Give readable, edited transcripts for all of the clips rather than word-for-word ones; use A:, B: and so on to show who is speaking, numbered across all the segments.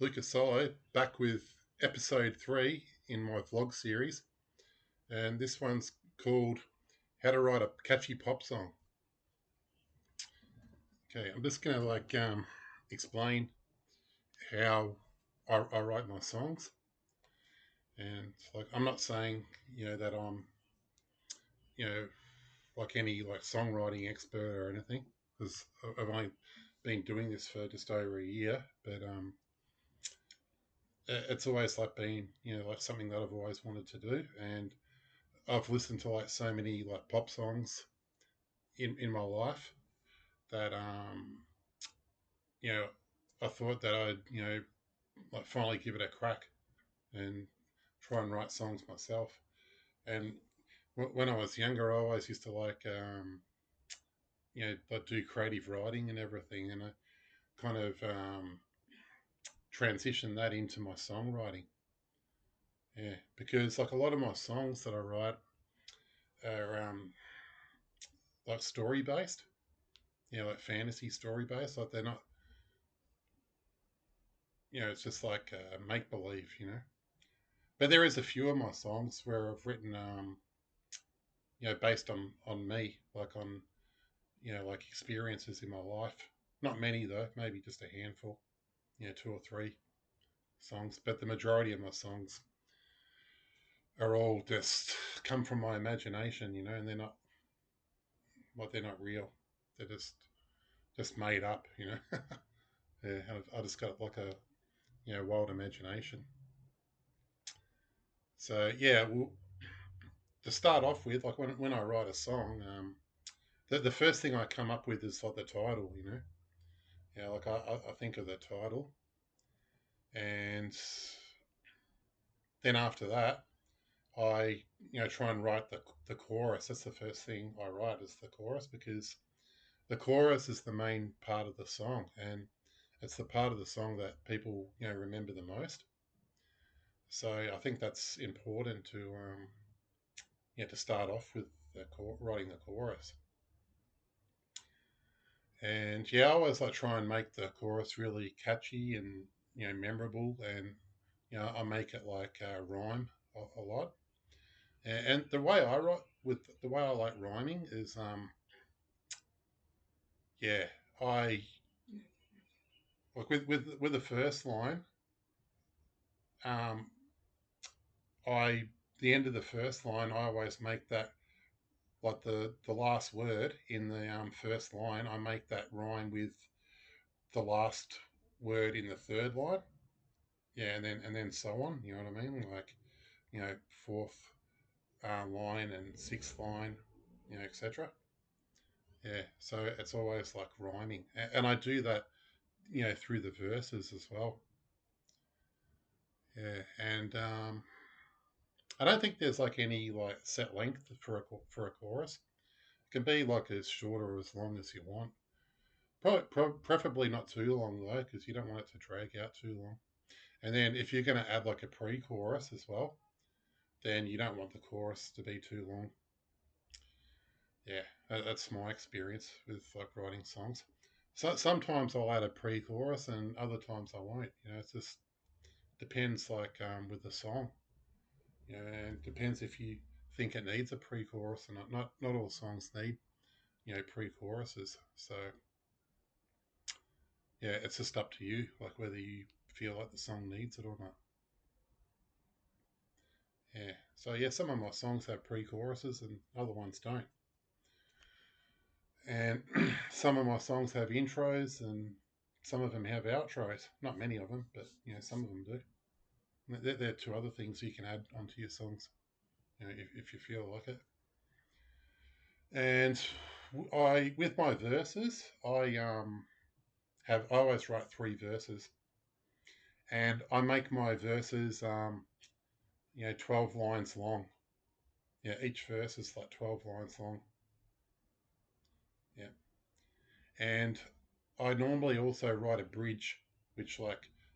A: Lucas Solo back with episode 3 in my vlog series, and this one's called How to Write a Catchy Pop Song. Okay, I'm just gonna explain how I write my songs, and I'm not saying that I'm you know like any songwriting expert or anything, because I've only been doing this for just over a year, but it's always been something that I've always wanted to do, and I've listened to so many pop songs in my life that you know I thought that I'd finally give it a crack and try and write songs myself. And when I was younger, I always used to do creative writing and everything, and I kind of transitioned that into my songwriting. Yeah, because a lot of my songs that I write are story based, fantasy story based. They're not, it's just make believe, But there is a few of my songs where I've written, based on me, on, experiences in my life. Not many though, maybe just a handful, two or three songs. But the majority of my songs are all just come from my imagination, and they're not they're not real. They're just made up, Yeah, I just got a wild imagination. So yeah, well, to start off with, when I write a song, the first thing I come up with is the title, Yeah, I think of the title, and then after that, I try and write the chorus. That's the first thing I write is the chorus, because the chorus is the main part of the song, and it's the part of the song that people remember the most. So I think that's important to start off with writing the chorus. And yeah, I always try and make the chorus really catchy and memorable, and I make it rhyme a lot. And the way I write with the way I like rhyming is yeah, I with the first line, um I the end of the first line, I always make that the last word in the first line, I make that rhyme with the last word in the third line. Yeah, and then so on. You know what I mean? Fourth line and sixth line, etc. Yeah, so it's always rhyming, and I do that, through the verses as well. Yeah, and I don't think there's any set length for a chorus. It can be as short or as long as you want. Preferably not too long though, because you don't want it to drag out too long. And then if you're going to add a pre-chorus as well, then you don't want the chorus to be too long. Yeah, that's my experience with writing songs. So sometimes I'll add a pre-chorus, and other times I won't. It just depends, with the song. And it depends if you think it needs a pre-chorus or not. Not all songs need pre-choruses. So yeah, it's just up to you, whether you feel like the song needs it or not. Yeah. So yeah, some of my songs have pre-choruses and other ones don't. And some of my songs have intros and some of them have outros. Not many of them, but some of them do. There are two other things you can add onto your songs, if you feel like it. And with my verses, I always write 3 verses, and I make my verses 12 lines long. Yeah, each verse is 12 lines long. Yeah. And I normally also write a bridge, which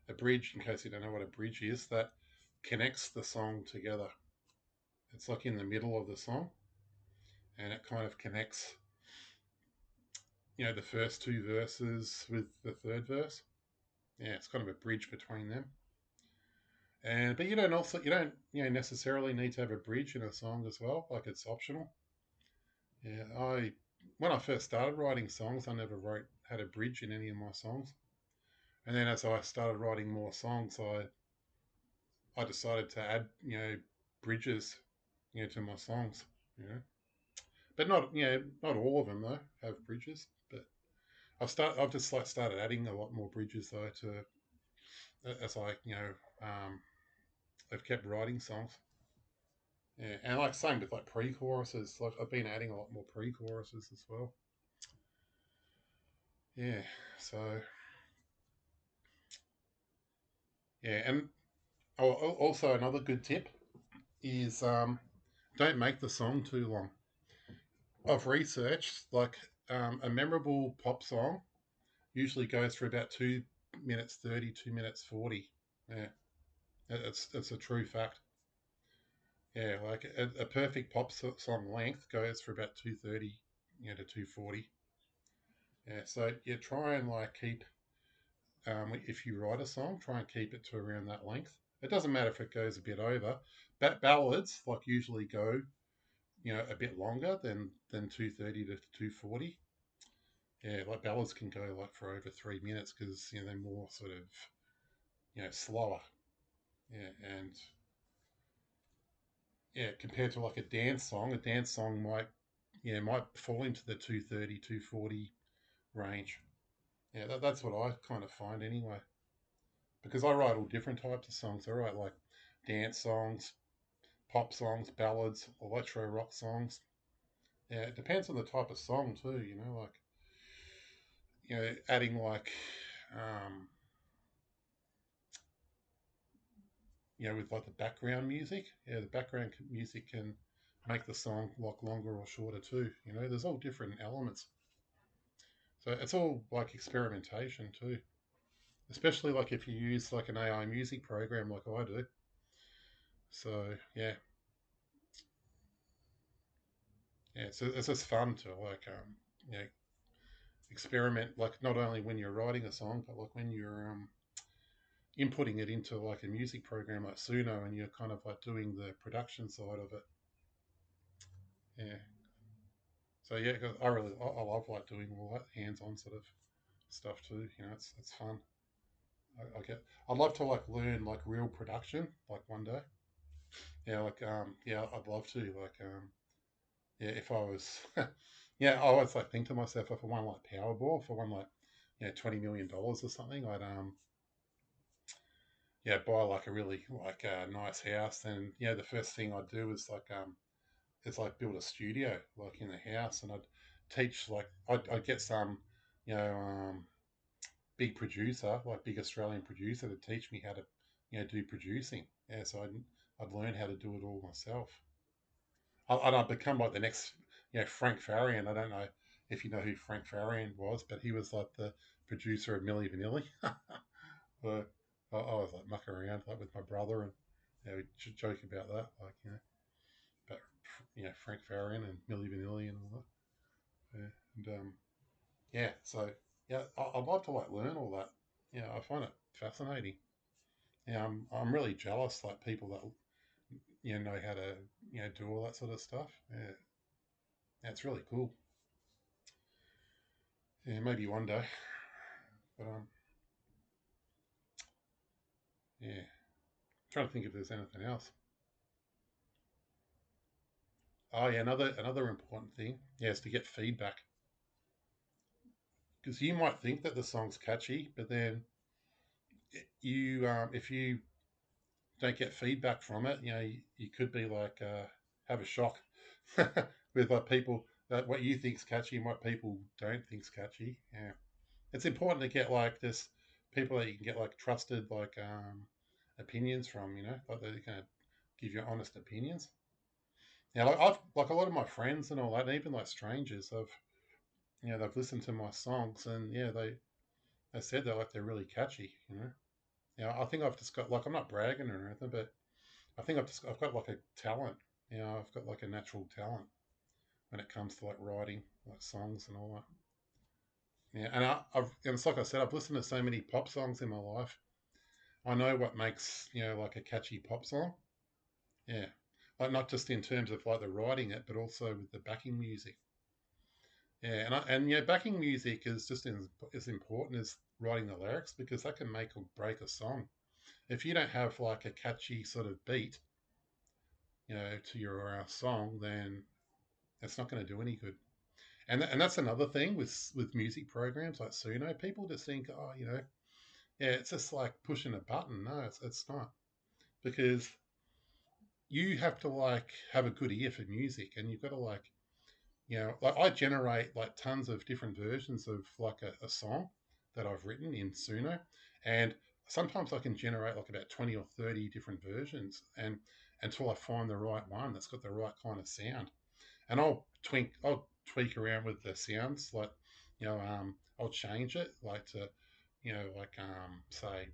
A: a bridge, in case you don't know what a bridge is, that connects the song together. It's in the middle of the song, and it kind of connects, the first 2 verses with the third verse. Yeah, it's kind of a bridge between them. And but you don't necessarily need to have a bridge in a song as well. Like it's optional. Yeah, I when I first started writing songs, I never wrote had a bridge in any of my songs. And then as I started writing more songs, I decided to add bridges to my songs. You know, but not all of them though have bridges. But I've just like started adding a lot more bridges though to as I I've kept writing songs. Yeah, and like same with like pre-choruses. Like I've been adding a lot more pre-choruses as well. Yeah, so yeah, and also another good tip is don't make the song too long. I've researched like a memorable pop song usually goes for about 2 minutes 30, 2 minutes 40. Yeah, it's a true fact. Yeah, like a perfect song length goes for about 2:30, to 2:40. Yeah, so you try and like keep if you write a song, try and keep it to around that length. It doesn't matter if it goes a bit over. Ballads like usually go a bit longer than 2:30 to 2:40. Yeah, like ballads can go like for over 3 minutes because they're more sort of slower. Yeah, and yeah, compared to like a dance song might fall into the 2:30 2:40 range. Yeah, that's what I kind of find anyway. Because I write all different types of songs. I write like dance songs, pop songs, ballads, electro rock songs. Yeah, it depends on the type of song too. Like adding like um, with like the background music. Yeah, the background music can make the song like longer or shorter too. There's all different elements. So it's all like experimentation too. Especially like if you use like an AI music program like I do. So yeah, it's just fun to like you know experiment like not only when you're writing a song but like when you're inputting it into like a music program like Suno and you're kind of like doing the production side of it. Yeah. So yeah, 'cause I love like doing all that hands-on sort of stuff too. It's fun. I'd love to like learn like real production like one day. Yeah, like yeah, I'd love to like yeah, if I was yeah, I always like think to myself if I won like Powerball, if I won like $20 million or something, I'd yeah, buy like a really like a nice house. Then the first thing I'd do is like build a studio like in the house, and I'd teach like I'd get some you know big producer like big Australian producer to teach me how to do producing. Yeah, so I'd learn how to do it all myself. And I'd become like the next Frank Farian. I don't know if you know who Frank Farian was, but he was like the producer of Milli Vanilli. But I was like mucking around like with my brother, and we joke about that, like about Frank Farian and Milli Vanilli and all that. Yeah, and yeah, so yeah, I'd love to like learn all that. Yeah, I find it fascinating. Yeah, I'm really jealous like people that know how to do all that sort of stuff. Yeah, it's really cool. Yeah, maybe one day, but yeah, I'm trying to think if there's anything else. Oh yeah, another important thing, yeah, is to get feedback because you might think that the song's catchy, but then you if you don't get feedback from it, you could be like have a shock with like people that what you think's catchy and what people don't think's catchy. Yeah, it's important to get like this people that you can get like trusted like opinions from. Like they're gonna give you honest opinions. Yeah, like I've like a lot of my friends and all that, and even like strangers, have they've listened to my songs and yeah, they said they're like they're really catchy. I think I've just got like I'm not bragging or anything, but I think I've got like a talent. I've got like a natural talent when it comes to like writing like songs and all that. Yeah, and and it's like I said, I've listened to so many pop songs in my life. I know what makes like a catchy pop song. Yeah, like not just in terms of like the writing it, but also with the backing music. Yeah, and backing music is just as important as writing the lyrics because that can make or break a song. If you don't have like a catchy sort of beat, to your song, then it's not going to do any good. And that's another thing with music programs like Suno. People just think, oh, yeah, it's just like pushing a button. No, it's not because you have to like have a good ear for music, and you've got to like like I generate like tons of different versions of like a song that I've written in Suno, and sometimes I can generate like about 20 or 30 different versions, and until I find the right one that's got the right kind of sound, and I'll tweak around with the sounds, like I'll change it like to like say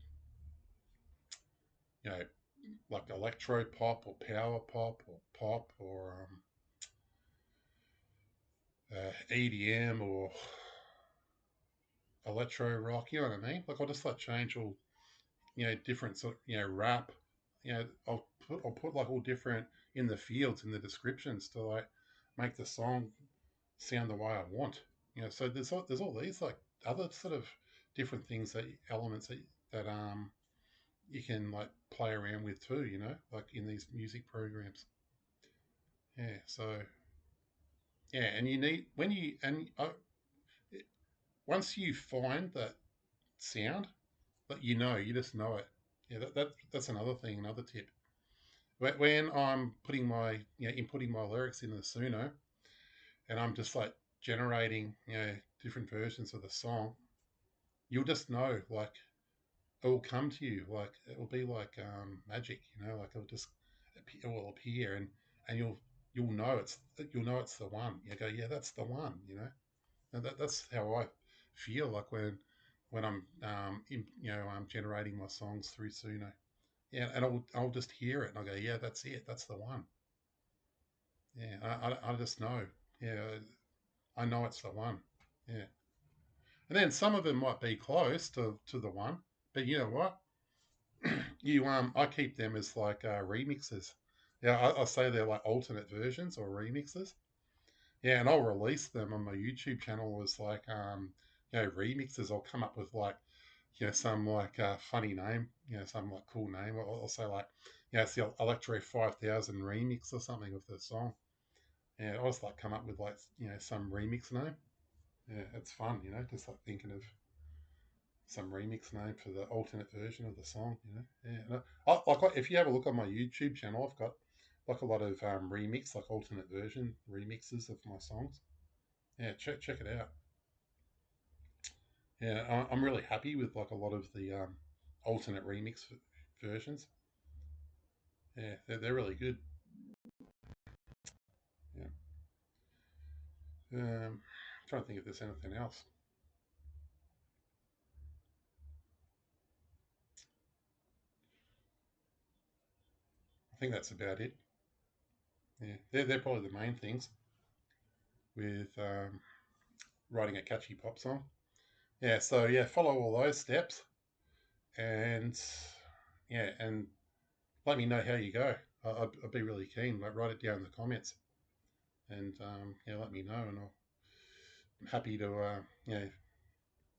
A: you know like electro pop or power pop or pop or EDM or electro rock. You know what I mean? Like I'll just like change all different sort of rap. I'll put like all different in the fields in the descriptions to like make the song sound the way I want. So there's all these like other sort of different things that elements that you can like play around with too. Like in these music programs. Yeah. So yeah, and you need when you and once you find that sound, that you just know it. Yeah, that's another thing, another tip. When I'm putting my inputting my lyrics in the Suno, and I'm just like generating different versions of the song, you'll just know like it will come to you like it will be like magic, like it will appear, and you'll know it's the one. You go, yeah, that's the one. And that's how I feel like when I'm generating my songs through Suno. Yeah, and I'll just hear it and I go, yeah, that's it, that's the one. Yeah, I just know. Yeah, I know it's the one. Yeah, and then some of them might be close to the one, but you know what? I keep them as like remixes. Yeah, I say they're like alternate versions or remixes. Yeah, and I'll release them on my YouTube channel as like remixes. I'll come up with like some like funny name, some like cool name. I'll say like it's the Electro 5000 remix or something of the song. Yeah, I just like come up with like some remix name. Yeah, it's fun, just like thinking of some remix name for the alternate version of the song. Yeah. And if you have a look on my YouTube channel, I've got like a lot of remix, like alternate version remixes of my songs. Yeah, check it out. Yeah, I'm really happy with like a lot of the alternate remix versions. Yeah, they're really good. Yeah. Trying to think if there's anything else. I think that's about it. Yeah, they're probably the main things with writing a catchy pop song. Yeah, so yeah, follow all those steps and and let me know how you go. I'd be really keen. Like, write it down in the comments and let me know, and I'm happy to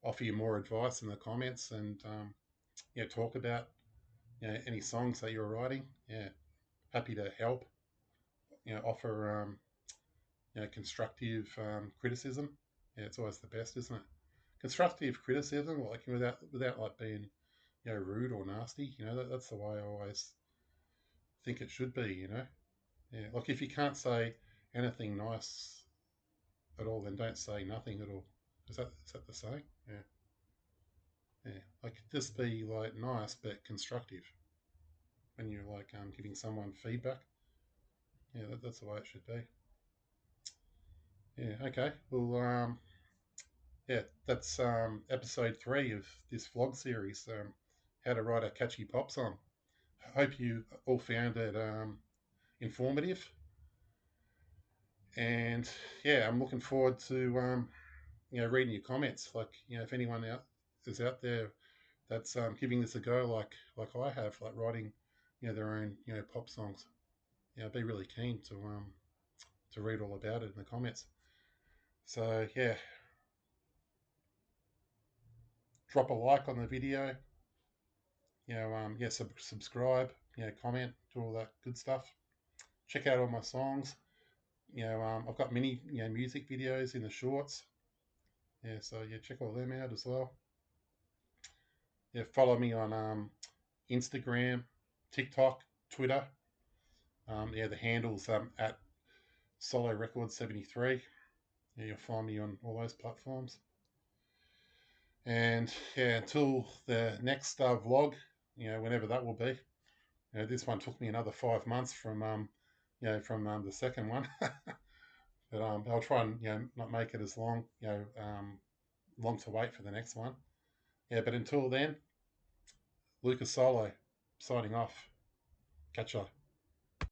A: offer you more advice in the comments and talk about any songs that you're writing. Yeah, happy to help. Offer constructive criticism. Yeah, it's always the best, isn't it? Constructive criticism, like without like being rude or nasty. That's the way I always think it should be. Yeah, like if you can't say anything nice at all, then don't say nothing at all. Is that the saying? Yeah, yeah. Like just be like nice but constructive when you're like giving someone feedback. Yeah, that's the way it should be. Yeah. Okay. Well, yeah, that's episode 3 of this vlog series. How to write a catchy pop song. I hope you all found it informative, and yeah, I'm looking forward to reading your comments. Like, if anyone is out there that's giving this a go, like I have, like writing, their own, pop songs. I'd be really keen to read all about it in the comments. So yeah, drop a like on the video. Subscribe. Comment, do all that good stuff. Check out all my songs. I've got many music videos in the shorts. So check all them out as well. Follow me on Instagram, TikTok, Twitter. The handle's at Solo Records 73. You'll find me on all those platforms. And until the next vlog, whenever that will be. This one took me another 5 months from the second one. But I'll try and not make it as long, long to wait for the next one. But until then, Lucas Solo signing off. Catchy.